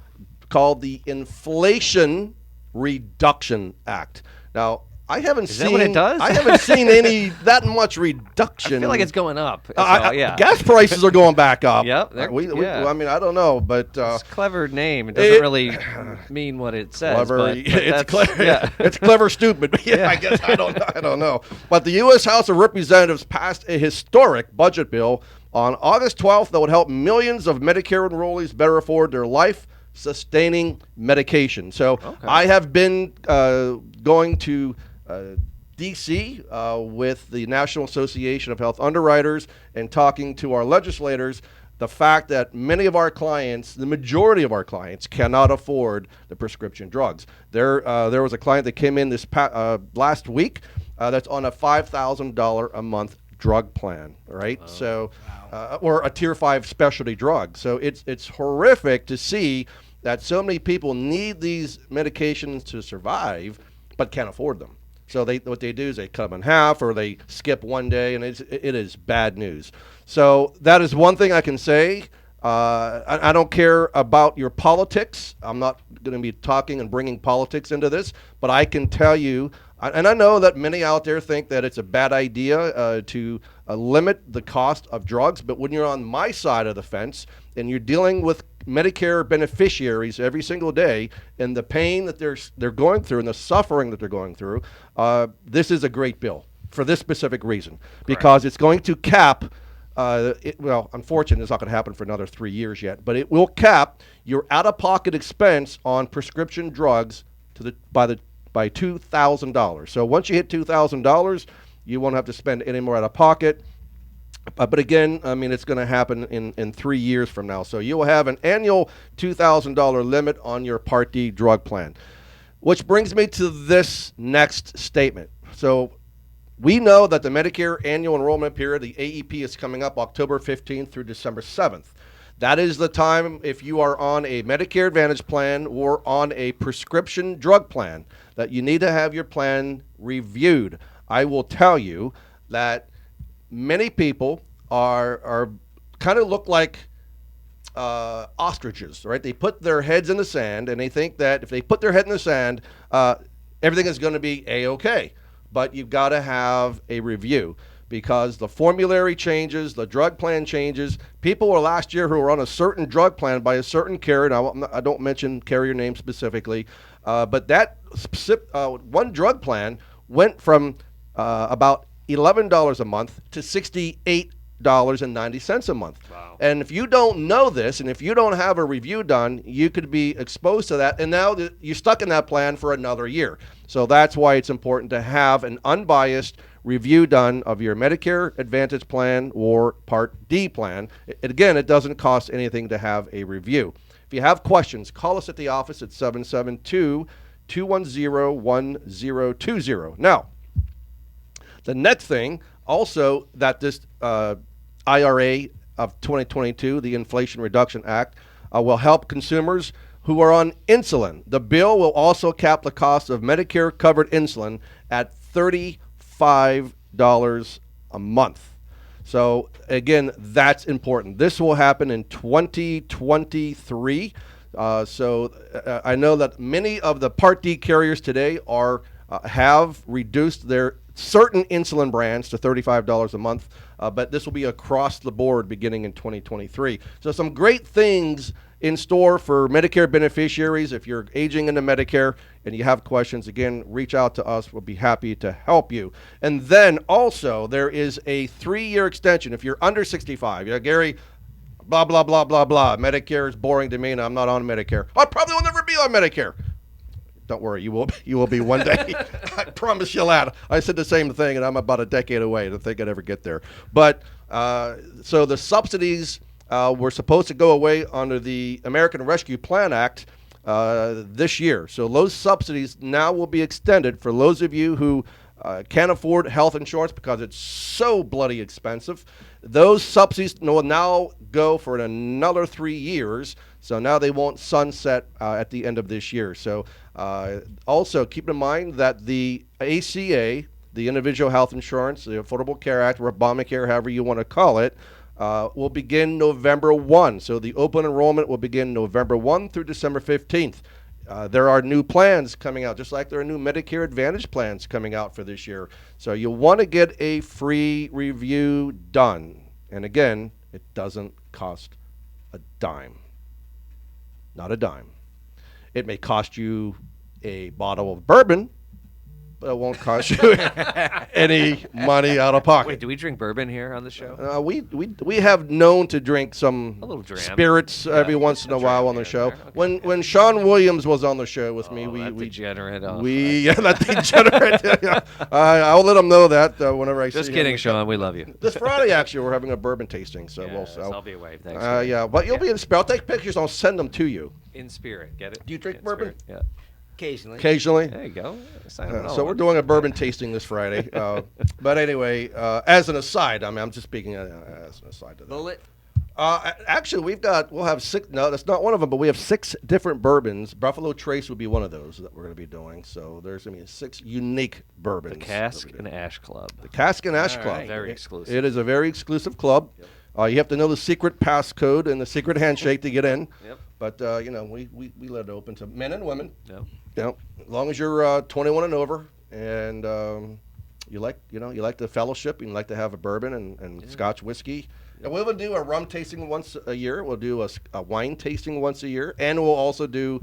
called the Inflation Reduction Act. Now, I haven't Is that what it does? I haven't seen that much reduction. I feel like it's going up. Yeah. Gas prices are going back up. Yep. I mean, I don't know, but It's a clever name. It doesn't really mean what it says. clever. But It's clever. Yeah. It's clever, stupid. Yeah, I guess I don't know. But the U.S. House of Representatives passed a historic budget bill on August 12th that would help millions of Medicare enrollees better afford their life-sustaining medication. So I have been going to D.C. With the National Association of Health Underwriters and talking to our legislators, the fact that many of our clients, the majority of our clients, cannot afford the prescription drugs. There was a client that came in this last week that's on a $5,000 a month drug plan, right? Or a Tier 5 specialty drug. So it's horrific to see that so many people need these medications to survive but can't afford them. So what they do is they cut them in half or they skip one day, and it is bad news. So that is one thing I can say. I don't care about your politics. I'm not going to be talking and bringing politics into this, but I can tell you And I know that many out there think that it's a bad idea to limit the cost of drugs, but when you're on my side of the fence and you're dealing with Medicare beneficiaries every single day and the pain that they're going through and the suffering that they're going through, this is a great bill for this specific reason. Because it's going to cap, well, unfortunately, it's not going to happen for another 3 years yet, but it will cap your out-of-pocket expense on prescription drugs by $2,000. So once you hit $2,000, you won't have to spend any more out of pocket. But again, I mean, it's going to happen in 3 years from now. So you will have an annual $2,000 limit on your Part D drug plan. Which brings me to this next statement. So we know that the Medicare annual enrollment period, the AEP, is coming up October 15th through December 7th. That is the time if you are on a Medicare Advantage plan or on a prescription drug plan that you need to have your plan reviewed. I will tell you that many people are kind of look like ostriches, right? They put their heads in the sand and they think that if they put their head in the sand, everything is going to be A-okay. But you've got to have a review because the formulary changes, the drug plan changes. People were last year who were on a certain drug plan by a certain carrier. Now, I don't mention carrier name specifically, but that one drug plan went from about $11 a month to $68.90 a month. Wow. And if you don't know this, and if you don't have a review done, you could be exposed to that. And now you're stuck in that plan for another year. So that's why it's important to have an unbiased review done of your Medicare Advantage plan or Part D plan. Again, it doesn't cost anything to have a review. If you have questions, call us at the office at 772-210-1020. Now, the next thing also that this IRA of 2022, the Inflation Reduction Act, will help consumers who are on insulin. The bill will also cap the cost of Medicare-covered insulin at $35 a month. So, again, that's important. This will happen in 2023. I know that many of the Part D carriers today have reduced their certain insulin brands to $35 a month, but this will be across the board beginning in 2023. So some great things in store for Medicare beneficiaries. If you're aging into Medicare and you have questions, again, reach out to us. We'll be happy to help you. And then also there is a 3-year extension. If you're under 65, Gary, blah, blah, blah, blah, blah. Medicare is boring to me and I'm not on Medicare. I probably will never be on Medicare. Don't worry, you will be one day. I promise you that. I said the same thing, and I'm about a decade away. I don't think I'd ever get there. But so the subsidies were supposed to go away under the American Rescue Plan Act this year. So those subsidies now will be extended for those of you who can't afford health insurance because it's so bloody expensive. Those subsidies will now go for another 3 years. So now they won't sunset at the end of this year. So also keep in mind that the ACA, the Individual Health Insurance, the Affordable Care Act, or Obamacare, however you want to call it, will begin November 1. So the open enrollment will begin November 1 through December 15th. There are new plans coming out, just like there are new Medicare Advantage plans coming out for this year. So you'll want to get a free review done. And again, it doesn't cost a dime. Not a dime. It may cost you a bottle of bourbon, but it won't cost you any money out of pocket. Wait, do we drink bourbon here on the show? We have known to drink some spirits every once in a while on the show. Okay. When Sean Williams was on the show with me, that degenerate. that degenerate. I'll let him know that whenever I see him. Just kidding, Sean. We love you. This Friday, actually, we're having a bourbon tasting, so I'll be away. Thanks. But you'll be in spirit. I'll take pictures. I'll send them to you. In spirit, get it? Do you drink bourbon? Spirit. Yeah. Occasionally. There you go. So we're doing a bourbon tasting this Friday. But anyway, as an aside, I'm just speaking as an aside to that. Actually, we'll have 6. No, that's not one of them, but we have 6 different bourbons. Buffalo Trace would be one of those that we're going to be doing. So there's going to be 6 unique bourbons. The Cask and Ash Club. The Cask and Ash Club. Right. Very exclusive. It is a very exclusive club. Yep. You have to know the secret passcode and the secret handshake to get in. Yep. But, we let it open to men and women. Yep. As long as you're 21 and over, and you like the fellowship, and you like to have a bourbon and Scotch whiskey. And we'll do a rum tasting once a year. We'll do a wine tasting once a year, and we'll also do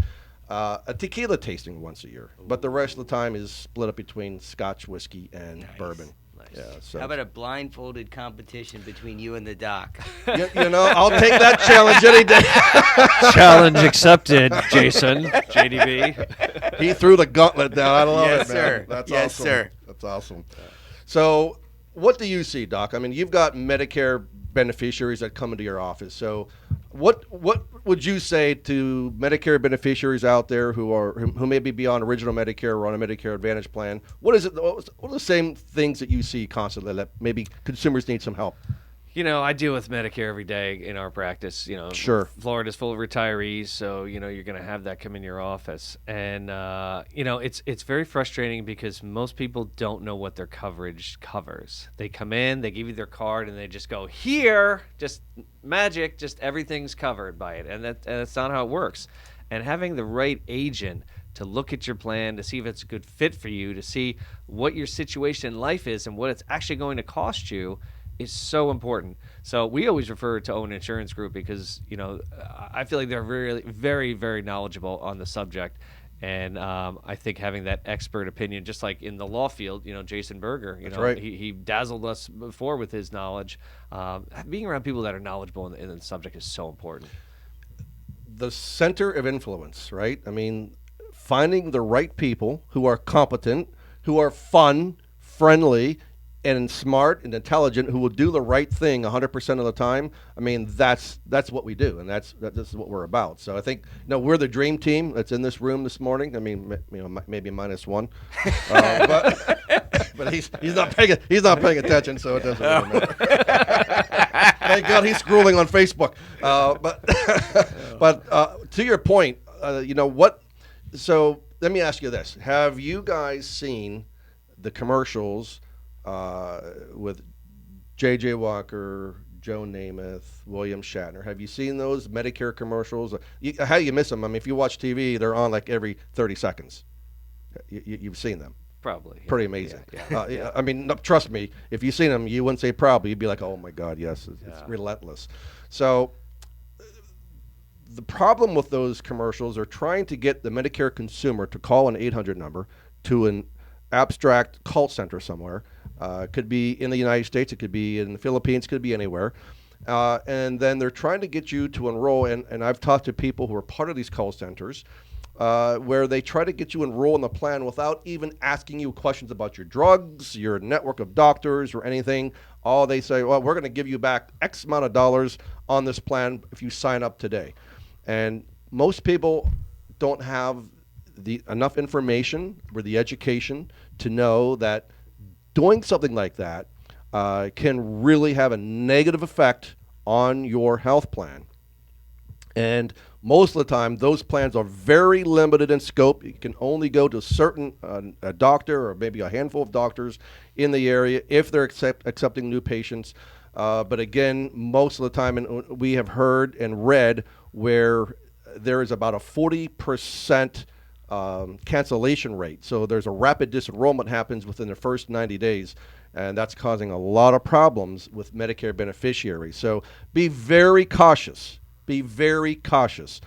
a tequila tasting once a year. But the rest of the time is split up between Scotch whiskey and bourbon. Nice. Yeah. So How about a blindfolded competition between you and the doc? I'll take that challenge any day. Challenge accepted, Jason. JDB. He threw the gauntlet down. I love Yes, it, man. sir. That's Yes, awesome. sir. That's awesome. So, what do you see, Doc? I mean, you've got Medicare beneficiaries that come into your office. So, what would you say to Medicare beneficiaries out there who maybe be on original Medicare or on a Medicare Advantage plan? What are the same things that you see constantly that maybe consumers need some help? I deal with Medicare every day in our practice. Sure. Florida's full of retirees, so you're going to have that come in your office, and it's very frustrating because most people don't know what their coverage covers. They come in, they give you their card, and they just go here, just magic, just everything's covered by it, and that's not how it works. And having the right agent to look at your plan, to see if it's a good fit for you, to see what your situation in life is and what it's actually going to cost you is so important. So we always refer to Owen Insurance Group because, I feel like they're very, very, very knowledgeable on the subject. And I think having that expert opinion, just like in the law field, Jason Berger, That's right. he dazzled us before with his knowledge. Being around people that are knowledgeable in the subject is so important. The center of influence, right? I mean, finding the right people who are competent, who are fun, friendly, and smart and intelligent, who will do the right thing 100% of the time. I mean, that's what we do, and this is what we're about. So I think we're the dream team that's in this room this morning. I mean, maybe minus one, but he's not paying attention, so it doesn't really matter. Thank God he's scrolling on Facebook. But to your point, what? So let me ask you this: have you guys seen the commercials with J.J. Walker, Joe Namath, William Shatner? Have you seen those Medicare commercials? How do you miss them? I mean, if you watch TV, they're on like every 30 seconds. You've seen them. Probably. Yeah. Pretty amazing. Yeah. I mean, trust me, if you've seen them, you wouldn't say probably. You'd be like, oh, my God, yes, it's relentless. So the problem with those commercials are trying to get the Medicare consumer to call an 800 number to an abstract call center somewhere. It could be in the United States, it could be in the Philippines, it could be anywhere. And then they're trying to get you to enroll, and I've talked to people who are part of these call centers, where they try to get you to enroll in the plan without even asking you questions about your drugs, your network of doctors, or anything. All they say, well, we're going to give you back X amount of dollars on this plan if you sign up today. And most people don't have enough information or the education to know that doing something like that can really have a negative effect on your health plan. And most of the time, those plans are very limited in scope. You can only go to a doctor or maybe a handful of doctors in the area if they're accepting new patients. But again, most of the time, and we have heard and read where there is about a 40% cancellation rate. So there's a rapid disenrollment happens within the first 90 days, and that's causing a lot of problems with Medicare beneficiaries. So be very cautious. Be very cautious.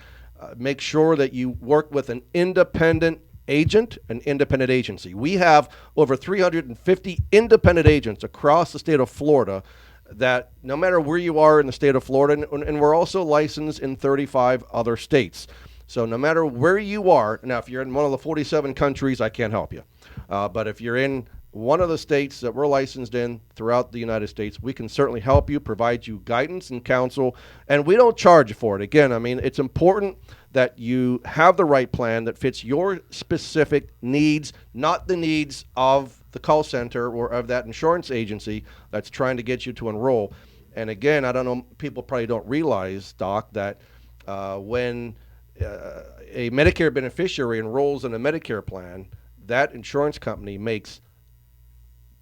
Make sure that you work with an independent agent, an independent agency. We have over 350 independent agents across the state of Florida that no matter where you are in the state of Florida, and we're also licensed in 35 other states. So no matter where you are, now if you're in one of the 47 countries, I can't help you. But if you're in one of the states that we're licensed in throughout the United States, we can certainly help you, provide you guidance and counsel, and we don't charge you for it. Again, I mean, it's important that you have the right plan that fits your specific needs, not the needs of the call center or of that insurance agency that's trying to get you to enroll. And again, I don't know, people probably don't realize, Doc, that when a Medicare beneficiary enrolls in a Medicare plan, that insurance company makes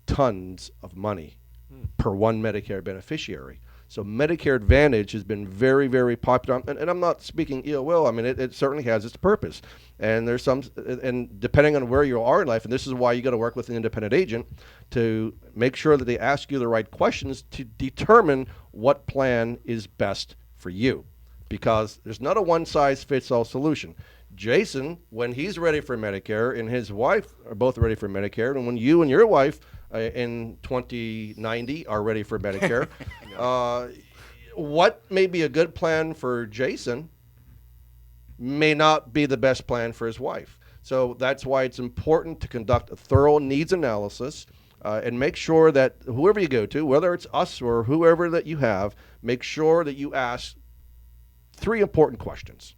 tons of money per one Medicare beneficiary. So Medicare Advantage has been very, very popular, and I'm not speaking ill will. I mean, it certainly has its purpose. And there's some, and depending on where you are in life, and this is why you got to work with an independent agent to make sure that they ask you the right questions to determine what plan is best for you, because there's not a one-size-fits-all solution. Jason, when he's ready for Medicare, and his wife are both ready for Medicare, and when you and your wife in 2090 are ready for Medicare, what may be a good plan for Jason may not be the best plan for his wife. So that's why it's important to conduct a thorough needs analysis and make sure that whoever you go to, whether it's us or whoever that you have, make sure that you ask 3 important questions.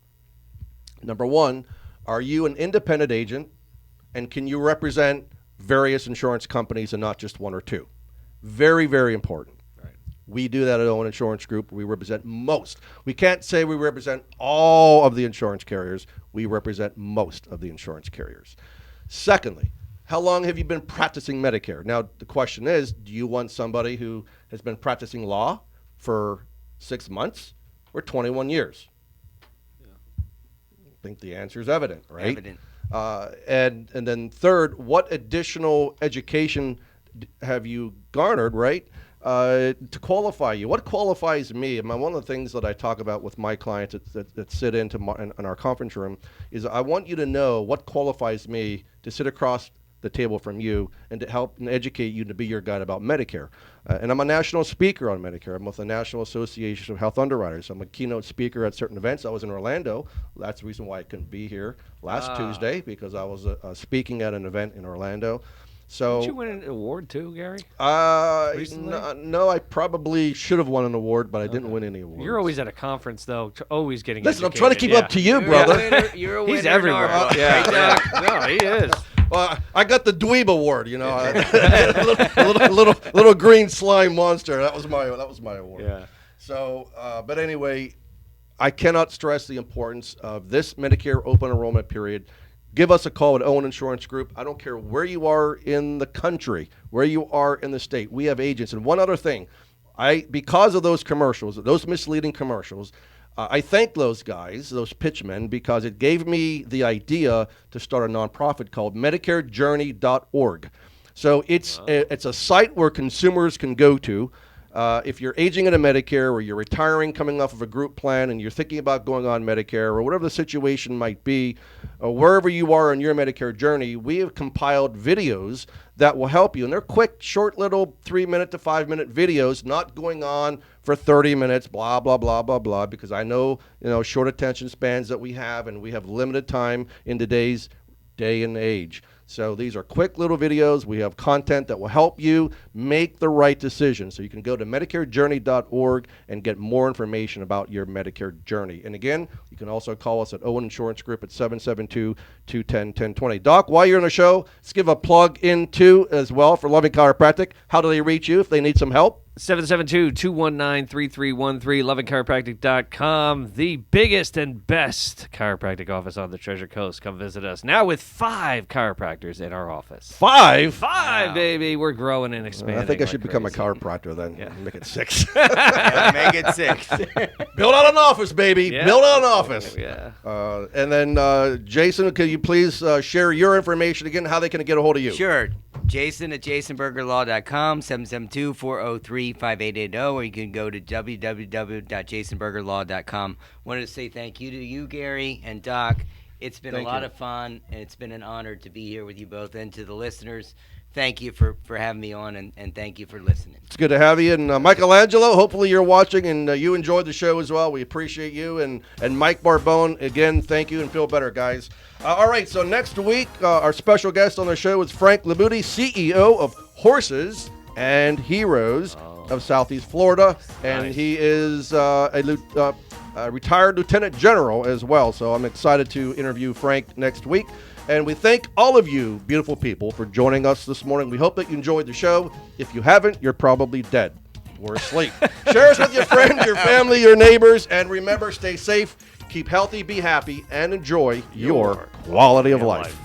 Number 1, are you an independent agent, and can you represent various insurance companies and not just 1 or 2? Very, very important. We do that at Owen Insurance Group. We represent most. We can't say we represent all of the insurance carriers. We represent most of the insurance carriers. Secondly, how long have you been practicing Medicare? Now, the question is, do you want somebody who has been practicing law for 6 months or 21 years? Yeah. I think the answer is evident, right? Evident. And then third, what additional education have you garnered, right? To qualify you. What qualifies me? And one of the things that I talk about with my clients that sit in our conference room is I want you to know what qualifies me to sit across the table from you and to help and educate you to be your guide about Medicare. And I'm a national speaker on Medicare. I'm with the National Association of Health Underwriters. I'm a keynote speaker at certain events. I was in Orlando. That's the reason why I couldn't be here last Tuesday, because I was speaking at an event in Orlando. So, did you win an award too, Gary? No, I probably should have won an award, but I didn't win any awards. You're always at a conference, though, always getting Listen, educated. I'm trying to keep up to you, brother. You're a winner. He's everywhere. Yeah. No, he is. Well, I got the Dweeb Award, you know, a little green slime monster. That was my award. Yeah. So, but anyway, I cannot stress the importance of this Medicare open enrollment period. Give us a call at Owen Insurance Group. I don't care where you are in the country, where you are in the state. We have agents. And one other thing, because of those commercials, those misleading commercials, I thank those guys, those pitchmen, because it gave me the idea to start a nonprofit called MedicareJourney.org. So it's a site where consumers can go to. If you're aging into Medicare, or you're retiring, coming off of a group plan, and you're thinking about going on Medicare, or whatever the situation might be, wherever you are in your Medicare journey, we have compiled videos that will help you. And they're quick, short little 3-minute to 5-minute videos, not going on for 30 minutes, blah, blah, blah, blah, blah, because I know, short attention spans that we have, and we have limited time in today's day and age. So these are quick little videos. We have content that will help you make the right decision. So you can go to MedicareJourney.org and get more information about your Medicare journey. And again, you can also call us at Owen Insurance Group at 772-210-1020. Doc, while you're on the show, let's give a plug in too as well for Loving Chiropractic. How do they reach you if they need some help? 772-219-3313, lovingchiropractic.com, the biggest and best chiropractic office on the Treasure Coast. Come visit us now with 5 chiropractors in our office. 5? Wow. Baby. We're growing and expanding. I think I should become a crazy. chiropractor then. Yeah. Make it 6. Yeah, make it 6. Build out an office, baby. Yeah. Build out an office. Yeah. And then, Jason, could you please share your information again, how they can get a hold of you? Sure. Jason at jasonbergerlaw.com, 772-403-5880, or you can go to www.jasonbergerlaw.com. Wanted to say thank you to you, Gary and Doc. It's been a lot of fun, and it's been an honor to be here with you both, and to the listeners. Thank you for having me on, and thank you for listening. It's good to have you. And Michelangelo, hopefully you're watching and you enjoyed the show as well. We appreciate you. And Mike Barbone, again, thank you and feel better, guys. All right, so next week, our special guest on the show is Frank Labuti, CEO of Horses and Heroes of Southeast Florida. And he is a retired lieutenant general as well. So I'm excited to interview Frank next week. And we thank all of you, beautiful people, for joining us this morning. We hope that you enjoyed the show. If you haven't, you're probably dead or asleep. Share us with your friends, your family, your neighbors. And remember, stay safe, keep healthy, be happy, and enjoy your quality of life.